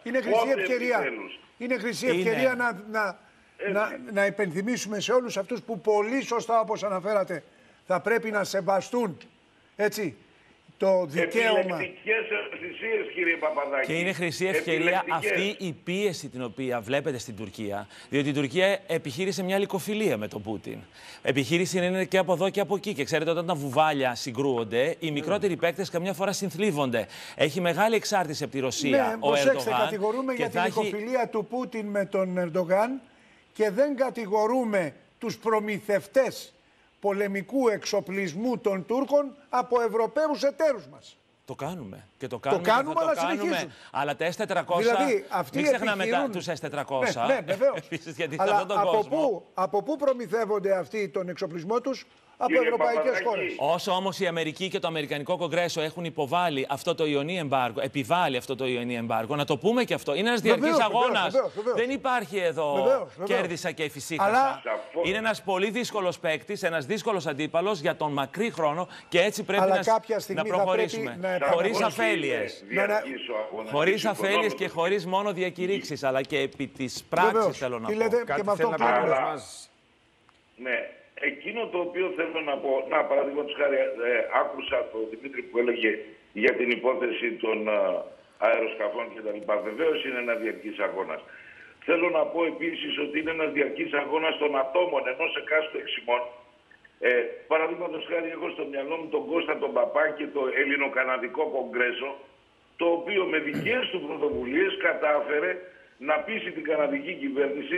Είναι χρυσή ευκαιρία. Είναι χρυσή ευκαιρία να υπενθυμίσουμε σε όλους αυτούς που πολύ σωστά, όπως αναφέρατε, θα πρέπει να σεβαστούν, έτσι, το δικαίωμα. Επιλεκτικές ευαισθησίες, κύριε Παπαδάκη. Και είναι χρυσή ευκαιρία αυτή η πίεση την οποία βλέπετε στην Τουρκία, διότι η Τουρκία επιχείρησε μια λικοφιλία με τον Πούτιν. Επιχείρηση είναι και από εδώ και από εκεί. Και ξέρετε, όταν τα βουβάλια συγκρούονται, οι μικρότεροι παίκτες καμιά φορά συνθλίβονται. Έχει μεγάλη εξάρτηση από τη Ρωσία ο Ερντογάν. Κατηγορούμε για τη λικοφιλία του Πούτιν με τον Ερντογάν και δεν κατηγορούμε τους προμηθευτές πολεμικού εξοπλισμού των Τούρκων από Ευρωπαίους εταίρους μας. Το κάνουμε. Και το κάνουμε, αλλά συνεχίζουμε. Αλλά τα S-400, δηλαδή, μην ξεχνάμε τους S-400. Ναι, βεβαίως. Γιατί αλλά αυτόν τον κόσμο. από πού προμηθεύονται αυτοί τον εξοπλισμό τους? Από ευρωπαϊκές χώρες. Όσο όμως η Αμερική και το Αμερικανικό Κογκρέσο έχουν υποβάλει αυτό το ιονί εμπάργο, επιβάλλει αυτό το ιονί εμπάργο, να το πούμε και αυτό. Είναι ένας διαρκής αγώνας. Βεβαίως. Δεν υπάρχει εδώ κέρδισα και εφησύχασα. Αλλά... Είναι ένας πολύ δύσκολος παίκτης, ένας δύσκολος αντίπαλος για τον μακρύ χρόνο και έτσι πρέπει να προχωρήσουμε. Χωρίς αφέλειες. Χωρίς αφέλειες και χωρίς μόνο διακηρύξεις, αλλά και επί της πράξης θέλω να πω. Και με αυτό κλείνουμε. Ναι. Εκείνο το οποίο θέλω να πω, παραδείγματος χάρη, άκουσα τον Δημήτρη που έλεγε για την υπόθεση των αεροσκαφών κτλ. Βεβαίως είναι ένα διαρκής αγώνας. Θέλω να πω επίσης ότι είναι ένας διαρκής αγώνας των ατόμων ενός εκάστου εξημών. Παραδείγματος χάρη, έχω στο μυαλό μου τον Κώστα τον Παπά και το Ελληνοκαναδικό Κογκρέσο, το οποίο με δικές του πρωτοβουλίες κατάφερε να πείσει την καναδική κυβέρνηση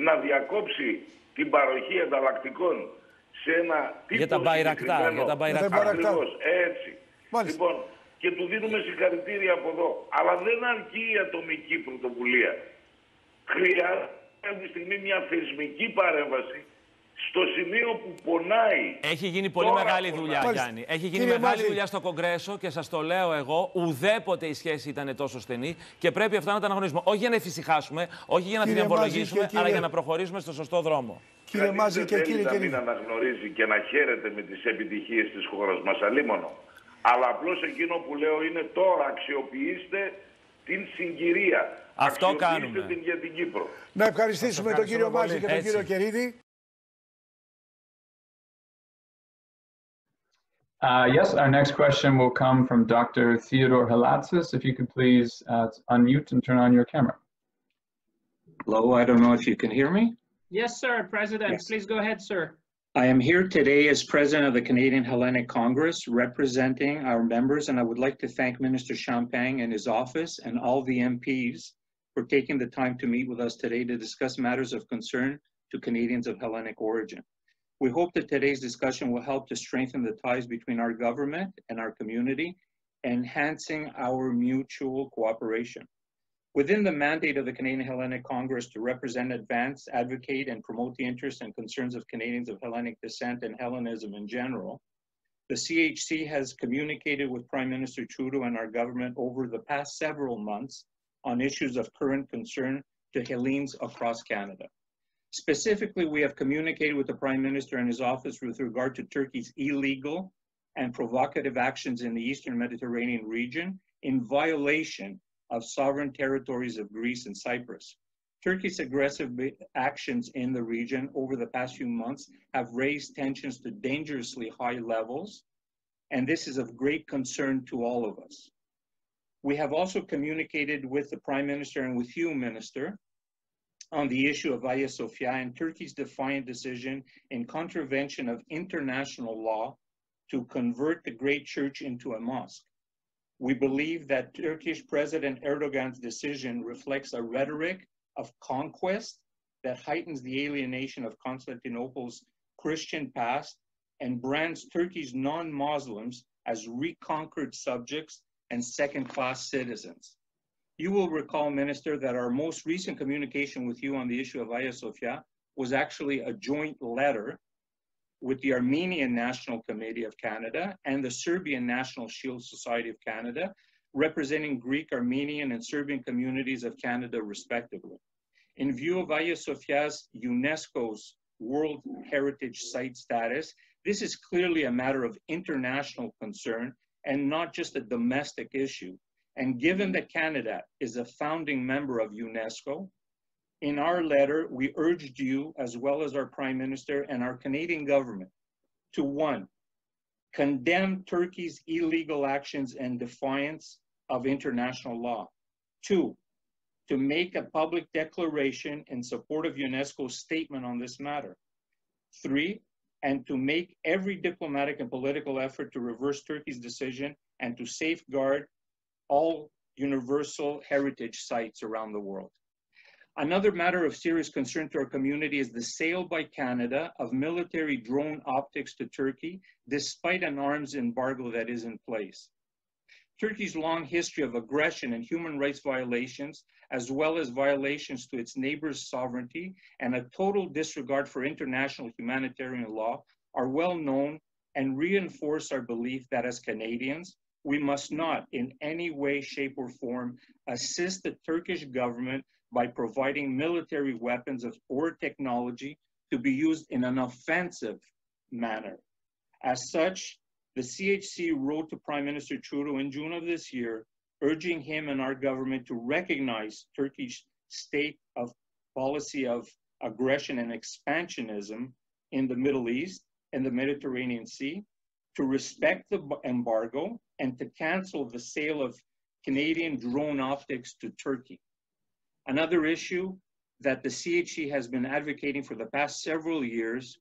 να διακόψει την παροχή ανταλλακτικών σε ένα τύπο για τα Μπαϊρακτάρ. Ακριβώς, έτσι. Λοιπόν, και του δίνουμε συγχαρητήρια από εδώ. Αλλά δεν αρκεί η ατομική πρωτοβουλία. Χρειάζεται αυτή τη στιγμή μια θεσμική παρέμβαση στο σημείο που πονάει. Έχει γίνει πολύ μεγάλη δουλειά, Γιάννη. Έχει γίνει μεγάλη δουλειά στο Κογκρέσο και σας το λέω εγώ, ουδέποτε η σχέση ήταν τόσο στενή και πρέπει αυτά να τα αναγνωρίσουμε. Όχι για να εφησυχάσουμε, όχι για να θριαμβολογήσουμε, αλλά για να προχωρήσουμε στο σωστό δρόμο. Κύριε Μάζη και κύριε να μην αναγνωρίζει και να χαίρεται με τις επιτυχίες της χώρας μας, αλίμονο. Αλλά απλώς εκείνο που λέω είναι τώρα αξιοποιήστε την συγκυρία. Αυτό κάνουμε. Την για την Κύπρο. Να ευχαριστήσουμε τον κύριο Μάζη και τον κύριο Κερίδη. Yes, our next question will come from Dr. Theodore Halatsis. If you could please unmute and turn on your camera. Hello, I don't know if you can hear me. Yes, sir, President. Yes. Please go ahead, sir. I am here today as President of the Canadian Hellenic Congress, representing our members, and I would like to thank Minister Champagne and his office and all the MPs for taking the time to meet with us today to discuss matters of concern to Canadians of Hellenic origin. We hope that today's discussion will help to strengthen the ties between our government and our community, enhancing our mutual cooperation. Within the mandate of the Canadian Hellenic Congress to represent, advance, advocate, and promote the interests and concerns of Canadians of Hellenic descent and Hellenism in general, the CHC has communicated with Prime Minister Trudeau and our government over the past several months on issues of current concern to Hellenes across Canada. Specifically, we have communicated with the Prime Minister and his office with regard to Turkey's illegal and provocative actions in the Eastern Mediterranean region in violation of sovereign territories of Greece and Cyprus. Turkey's aggressive actions in the region over the past few months have raised tensions to dangerously high levels, and this is of great concern to all of us. We have also communicated with the Prime Minister and with you, Minister, on the issue of Hagia Sophia and Turkey's defiant decision in contravention of international law to convert the great church into a mosque. We believe that Turkish President Erdogan's decision reflects a rhetoric of conquest that heightens the alienation of Constantinople's Christian past and brands Turkey's non-Muslims as reconquered subjects and second-class citizens. You will recall, Minister, that our most recent communication with you on the issue of Hagia Sophia was actually a joint letter with the Armenian National Committee of Canada and the Serbian National Shield Society of Canada, representing Greek, Armenian, and Serbian communities of Canada, respectively. In view of Hagia Sophia's UNESCO's World Heritage Site status, this is clearly a matter of international concern and not just a domestic issue. And given that Canada is a founding member of UNESCO, in our letter, we urged you, as well as our Prime Minister and our Canadian government, to 1, condemn Turkey's illegal actions and defiance of international law. 2, to make a public declaration in support of UNESCO's statement on this matter. 3, and to make every diplomatic and political effort to reverse Turkey's decision and to safeguard all universal heritage sites around the world. Another matter of serious concern to our community is the sale by Canada of military drone optics to Turkey, despite an arms embargo that is in place. Turkey's long history of aggression and human rights violations, as well as violations to its neighbors' sovereignty and a total disregard for international humanitarian law, are well known and reinforce our belief that as Canadians, we must not in any way, shape, or form assist the Turkish government by providing military weapons or technology to be used in an offensive manner. As such, the CHC wrote to Prime Minister Trudeau in June of this year, urging him and our government to recognize Turkey's state of policy of aggression and expansionism in the Middle East and the Mediterranean Sea, to respect the embargo and to cancel the sale of Canadian drone optics to Turkey. Another issue that the CHC has been advocating for the past several years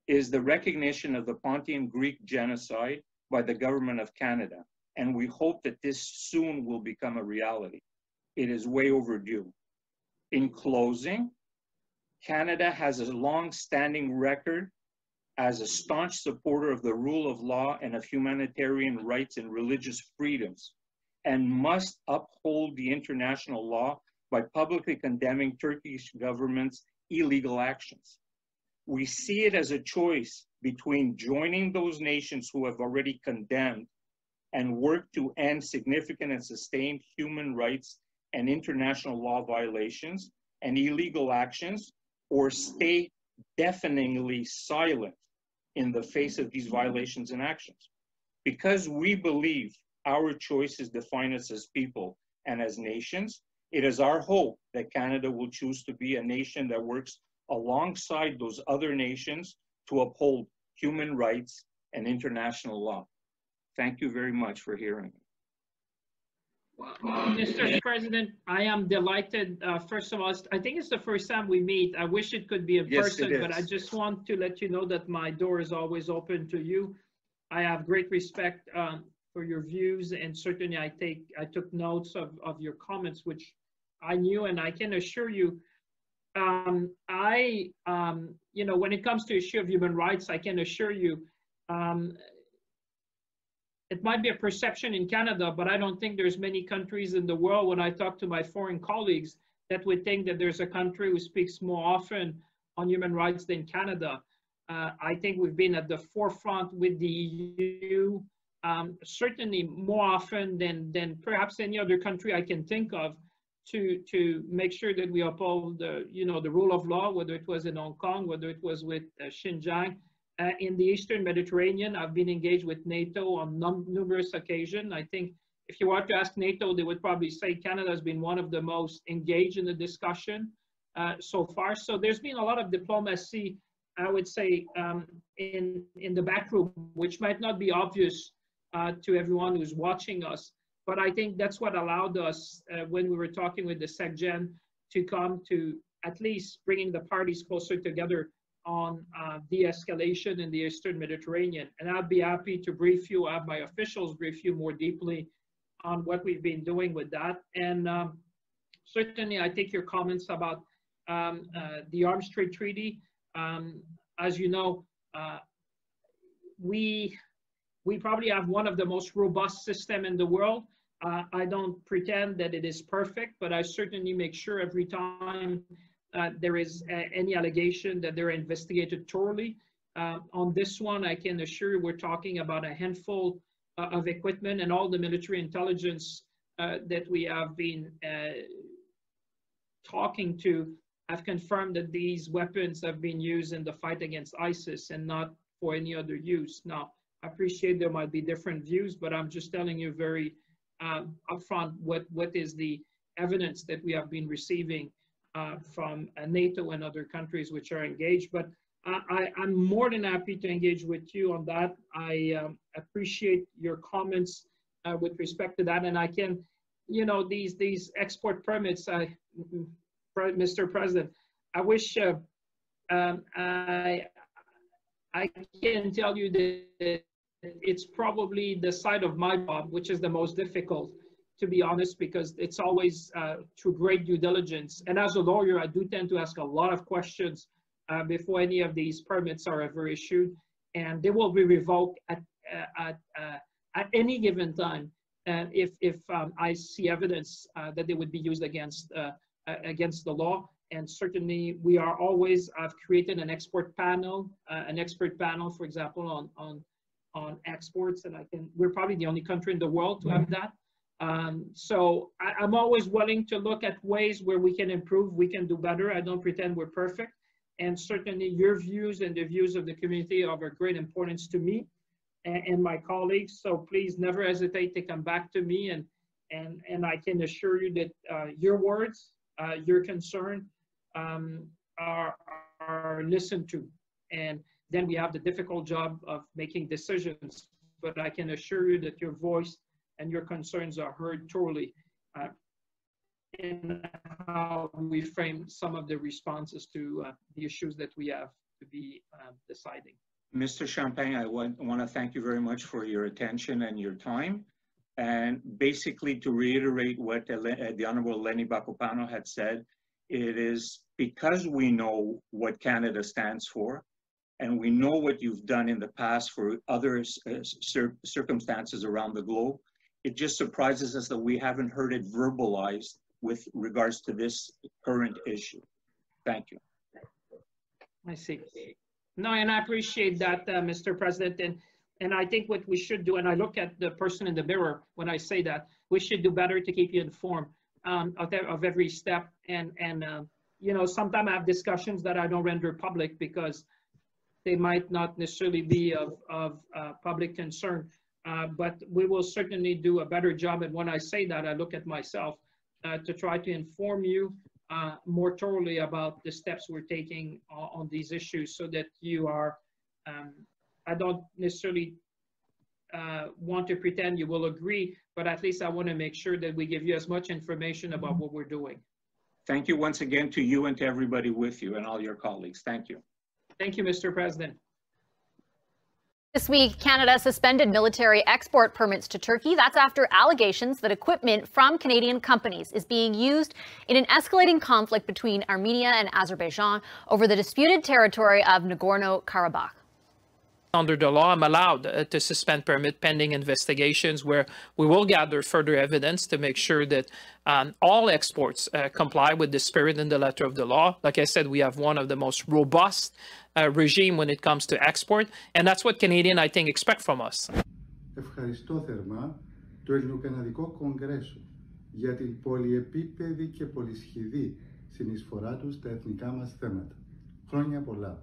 is the recognition of the Pontian Greek genocide by the government of Canada. And we hope that this soon will become a reality. It is way overdue. In closing, Canada has a long-standing record as a staunch supporter of the rule of law and of humanitarian rights and religious freedoms, and must uphold the international law by publicly condemning Turkish government's illegal actions. We see it as a choice between joining those nations who have already condemned and work to end significant and sustained human rights and international law violations and illegal actions, or stay deafeningly silent in the face of these violations and actions. Because we believe our choices define us as people and as nations, it is our hope that Canada will choose to be a nation that works alongside those other nations to uphold human rights and international law. Thank you very much for hearing me. Mr. President, I am delighted. First of all, I think it's the first time we meet. I wish it could be in person, but I just want to let you know that my door is always open to you. I have great respect for your views, and certainly I took notes of your comments, which I knew, and I can assure you, when it comes to issue of human rights, I can assure you, it might be a perception in Canada, but I don't think there's many countries in the world, when I talk to my foreign colleagues, that would think that there's a country who speaks more often on human rights than Canada. I think we've been at the forefront with the EU, certainly more often than perhaps any other country I can think of, to make sure that we uphold the rule of law, whether it was in Hong Kong, whether it was with Xinjiang. In the Eastern Mediterranean, I've been engaged with NATO on numerous occasions. I think if you were to ask NATO, they would probably say Canada has been one of the most engaged in the discussion so far. So there's been a lot of diplomacy, I would say, in the back room, which might not be obvious to everyone who's watching us. But I think that's what allowed us, when we were talking with the SecGen, to come to at least bringing the parties closer together on de-escalation in the Eastern Mediterranean. And I'd be happy to brief you, have my officials brief you more deeply on what we've been doing with that. And certainly I take your comments about the Arms Trade Treaty. As you know, we probably have one of the most robust systems in the world. I don't pretend that it is perfect, but I certainly make sure every time there is any allegation that they're investigated thoroughly. On this one, I can assure you we're talking about a handful of equipment, and all the military intelligence that we have been talking to have confirmed that these weapons have been used in the fight against ISIS and not for any other use. Now, I appreciate there might be different views, but I'm just telling you very upfront what is the evidence that we have been receiving from NATO and other countries which are engaged. But I'm more than happy to engage with you on that. I appreciate your comments with respect to that, and I can, you know, these export permits. Mr. President, I wish I can tell you that it's probably the side of my job which is the most difficult, to be honest, because it's always through great due diligence. And as a lawyer, I do tend to ask a lot of questions before any of these permits are ever issued, and they will be revoked at any given time if I see evidence that they would be used against the law. And certainly, we are always created an expert panel, for example, on exports, and we're probably the only country in the world to have that. So I'm always willing to look at ways where we can improve, we can do better. I don't pretend we're perfect. And certainly your views and the views of the community are of great importance to me and my colleagues. So please never hesitate to come back to me, and I can assure you that your words, your concern are listened to. And then we have the difficult job of making decisions, but I can assure you that your voice and your concerns are heard thoroughly in how we frame some of the responses to the issues that we have to be deciding. Mr. Champagne, I want to thank you very much for your attention and your time. And basically, to reiterate what the Honorable Lenny Bacopano had said, it is because we know what Canada stands for, and we know what you've done in the past for other circumstances around the globe, it just surprises us that we haven't heard it verbalized with regards to this current issue. Thank you. I see. No, and I appreciate that, Mr. President. And I think what we should do, and I look at the person in the mirror when I say that, we should do better to keep you informed of every step. And you know, sometimes I have discussions that I don't render public because they might not necessarily be of public concern. But we will certainly do a better job. And when I say that, I look at myself to try to inform you more thoroughly about the steps we're taking on these issues, so that you are, I don't necessarily want to pretend you will agree, but at least I want to make sure that we give you as much information about what we're doing. Thank you once again to you and to everybody with you and all your colleagues. Thank you. Thank you, Mr. President. This week, Canada suspended military export permits to Turkey. That's after allegations that equipment from Canadian companies is being used in an escalating conflict between Armenia and Azerbaijan over the disputed territory of Nagorno-Karabakh. Under the law, I'm allowed to suspend permit pending investigations, where we will gather further evidence to make sure that all exports comply with the spirit and the letter of the law. Like I said, we have one of the most robust regime when it comes to export, and that's what Canadians, I think, expect from us. Ευχαριστώ θερμά το Ελληνοκαναδικό Κογκρέσο για την πολυεπίπεδη και πολυσχηδή συνεισφορά του στα εθνικά μας θέματα. Χρόνια πολλά.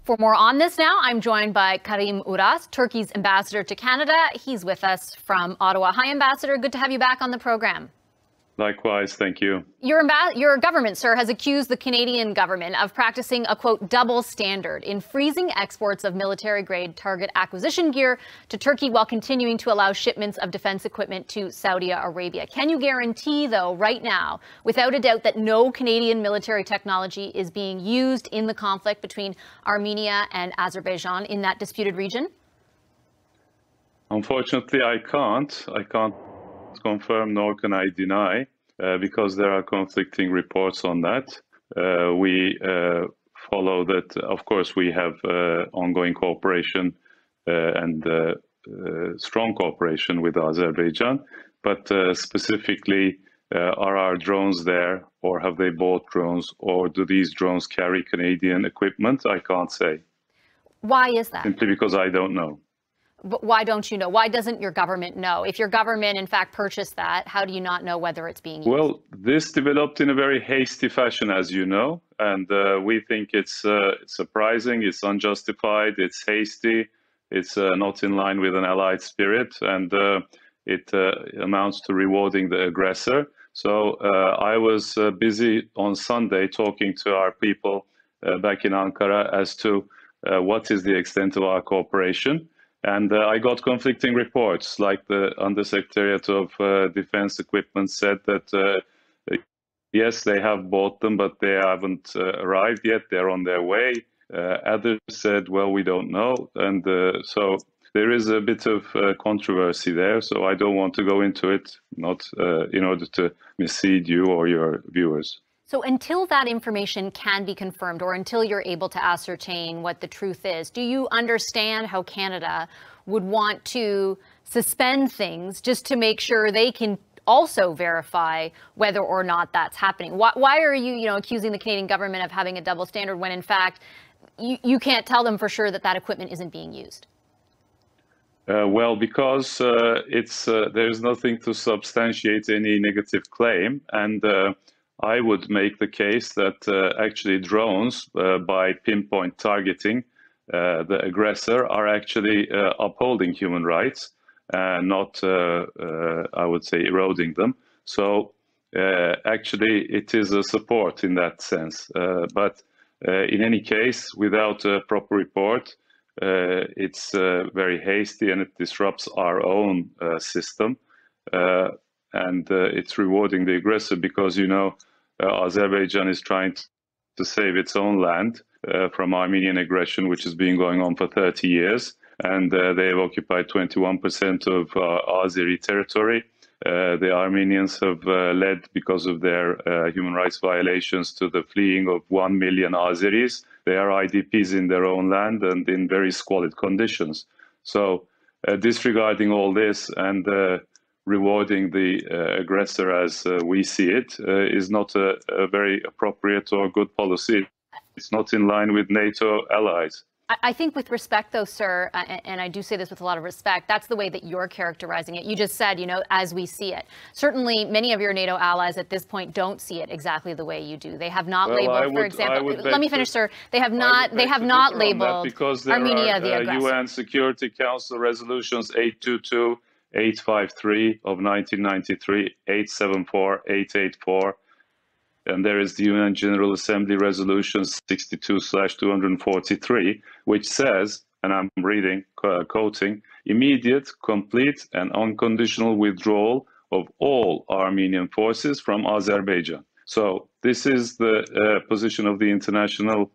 For more on this now, I'm joined by Karim Uras, Turkey's ambassador to Canada. He's with us from Ottawa. Hi, Ambassador. Good to have you back on the program. Likewise, thank you. Your government, sir, has accused the Canadian government of practicing a, quote, double standard in freezing exports of military-grade target acquisition gear to Turkey while continuing to allow shipments of defense equipment to Saudi Arabia. Can you guarantee, though, right now, without a doubt, that no Canadian military technology is being used in the conflict between Armenia and Azerbaijan in that disputed region? Unfortunately, I can't confirm nor can I deny because there are conflicting reports on that. We follow that, of course, we have ongoing cooperation and strong cooperation with Azerbaijan, but specifically are our drones there or have they bought drones, or do these drones carry Canadian equipment? I can't say. Why is that? Simply because I don't know. But why don't you know? Why doesn't your government know? If your government, in fact, purchased that, how do you not know whether it's being used? Well, this developed in a very hasty fashion, as you know, and we think it's surprising, it's unjustified, it's hasty, it's not in line with an allied spirit, and it amounts to rewarding the aggressor. So I was busy on Sunday talking to our people back in Ankara as to what is the extent of our cooperation. And I got conflicting reports, like the Undersecretariat of Defense Equipment said that, yes, they have bought them, but they haven't arrived yet. They're on their way. Others said, well, we don't know. And so there is a bit of controversy there. So I don't want to go into it, not in order to mislead you or your viewers. So until that information can be confirmed, or until you're able to ascertain what the truth is, do you understand how Canada would want to suspend things just to make sure they can also verify whether or not that's happening? Why are you, accusing the Canadian government of having a double standard when, in fact, you can't tell them for sure that that equipment isn't being used? Well, because there's nothing to substantiate any negative claim, and I would make the case that actually drones, by pinpoint targeting the aggressor, are actually upholding human rights, not, I would say, eroding them. So actually, it is a support in that sense. But in any case, without a proper report, it's very hasty and it disrupts our own system. And it's rewarding the aggressor because, Azerbaijan is trying to save its own land from Armenian aggression, which has been going on for 30 years. And they have occupied 21% of Azeri territory. The Armenians have led, because of their human rights violations, to the fleeing of 1 million Azeris. They are IDPs in their own land and in very squalid conditions. So disregarding all this and rewarding the aggressor as we see it is not a very appropriate or good policy. It's not in line with NATO allies. I think with respect, though, sir, and I do say this with a lot of respect, that's the way that you're characterizing it. You just said, as we see it. Certainly, many of your NATO allies at this point don't see it exactly the way you do. They have not labeled, for example, let me finish, sir. They have not labeled Armenia the aggressor. UN Security Council resolutions 822, 853 of 1993, 874, 884. And there is the UN General Assembly Resolution 62/243, which says, and I'm reading, quoting, immediate, complete, and unconditional withdrawal of all Armenian forces from Azerbaijan. So this is the position of the international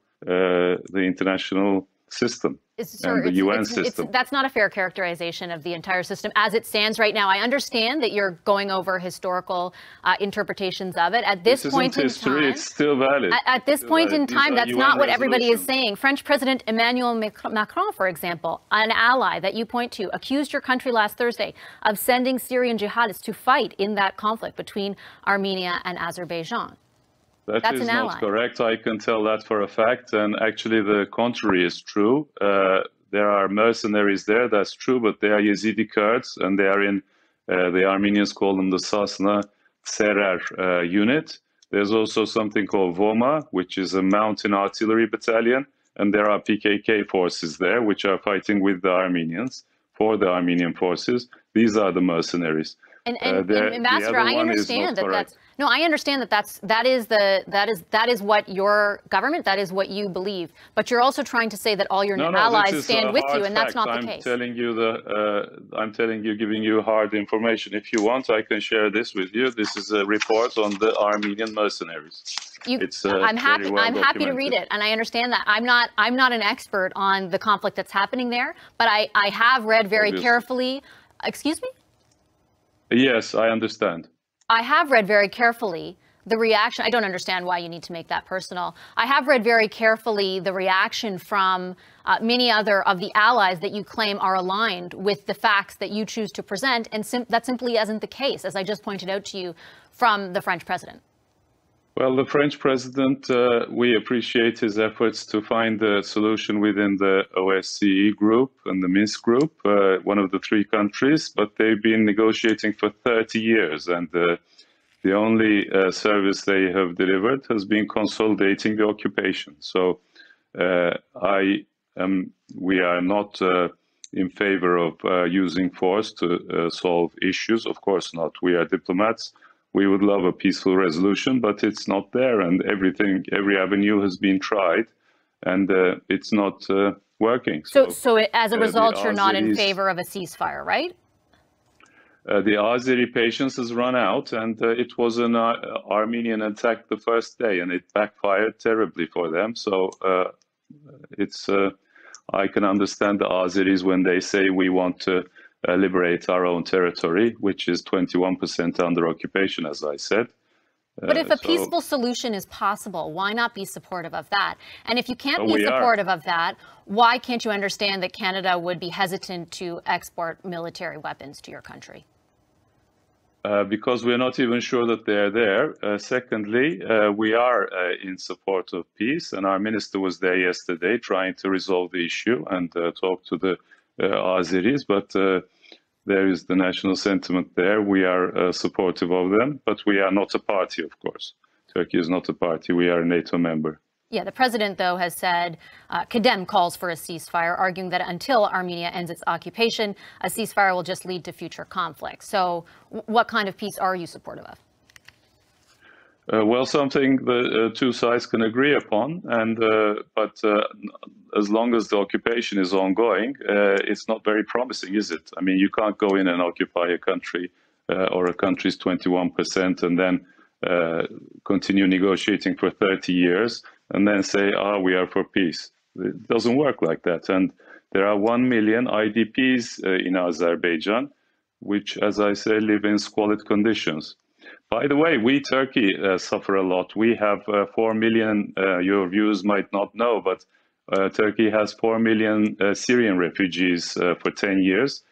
system. And the UN system. That's not a fair characterization of the entire system as it stands right now. I understand that you're going over historical interpretations of it. At this point in time, it's still valid. At this point in time, that's not what everybody is saying. French President Emmanuel Macron, for example, an ally that you point to, accused your country last Thursday of sending Syrian jihadists to fight in that conflict between Armenia and Azerbaijan. That is not correct. I can tell that for a fact. And actually, the contrary is true. There are mercenaries there, that's true, but they are Yazidi Kurds, and they are in, the Armenians call them the Sasna Tserer unit. There's also something called Voma, which is a mountain artillery battalion, and there are PKK forces there, which are fighting with the Armenians, for the Armenian forces. These are the mercenaries. And Ambassador, I understand I understand that is what your government, that is what you believe. But you're also trying to say that all your allies stand with you, and that's not the case. I'm telling you, giving you hard information. If you want, I can share this with you. This is a report on the Armenian mercenaries. I'm happy to read it, and I understand that. I'm not an expert on the conflict that's happening there, but I have read very carefully. Excuse me? Yes, I understand. I have read very carefully the reaction. I don't understand why you need to make that personal. I have read very carefully the reaction from many other of the allies that you claim are aligned with the facts that you choose to present, and that simply isn't the case, as I just pointed out to you from the French president. Well, the French president, we appreciate his efforts to find a solution within the OSCE group and the Minsk group, one of the three countries, but they've been negotiating for 30 years. And the only service they have delivered has been consolidating the occupation. So we are not in favor of using force to solve issues. Of course not. We are diplomats. We would love a peaceful resolution, but it's not there, and every avenue has been tried, and it's not working. So as a result, you're not in favor of a ceasefire, right? The Azeri patience has run out, and it was an Armenian attack the first day, and it backfired terribly for them. So I can understand the Azeris when they say we want to liberate our own territory, which is 21% under occupation, as I said. But if a peaceful solution is possible, why not be supportive of that? And if you can't be supportive of that, why can't you understand that Canada would be hesitant to export military weapons to your country? Because we're not even sure that they're there. Secondly, we are in support of peace, and our minister was there yesterday trying to resolve the issue and talk to the Azeris, but there is the national sentiment there. We are supportive of them, but we are not a party, of course. Turkey is not a party. We are a NATO member. Yeah, the president, though, has said, condemned calls for a ceasefire, arguing that until Armenia ends its occupation, a ceasefire will just lead to future conflict. So what kind of peace are you supportive of? Well, something the two sides can agree upon, and but as long as the occupation is ongoing, it's not very promising, is it? I mean, you can't go in and occupy a country or a country's 21% and then continue negotiating for 30 years and then say, we are for peace. It doesn't work like that. And there are 1 million IDPs in Azerbaijan, which, as I say, live in squalid conditions. By the way, we, Turkey, suffer a lot. We have 4 million, your viewers might not know, but Turkey has 4 million Syrian refugees for 10 years.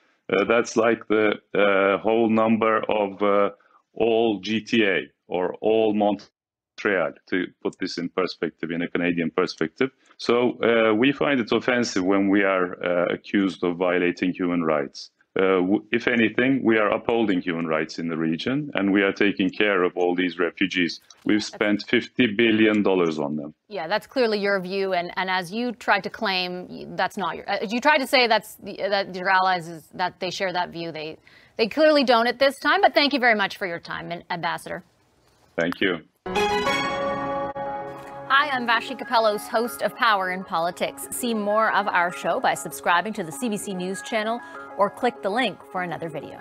That's like the whole number of all GTA or all Montreal, to put this in perspective, in a Canadian perspective. So we find it offensive when we are accused of violating human rights. If anything, we are upholding human rights in the region, and we are taking care of all these refugees. We've spent $50 billion on them. Yeah, that's clearly your view. And as you tried to claim, that's not your, as you tried to say that your allies, that they share that view. They clearly don't at this time, but thank you very much for your time, Ambassador. Thank you. Hi, I'm Vashi Capellos, host of Power in Politics. See more of our show by subscribing to the CBC News channel or click the link for another video.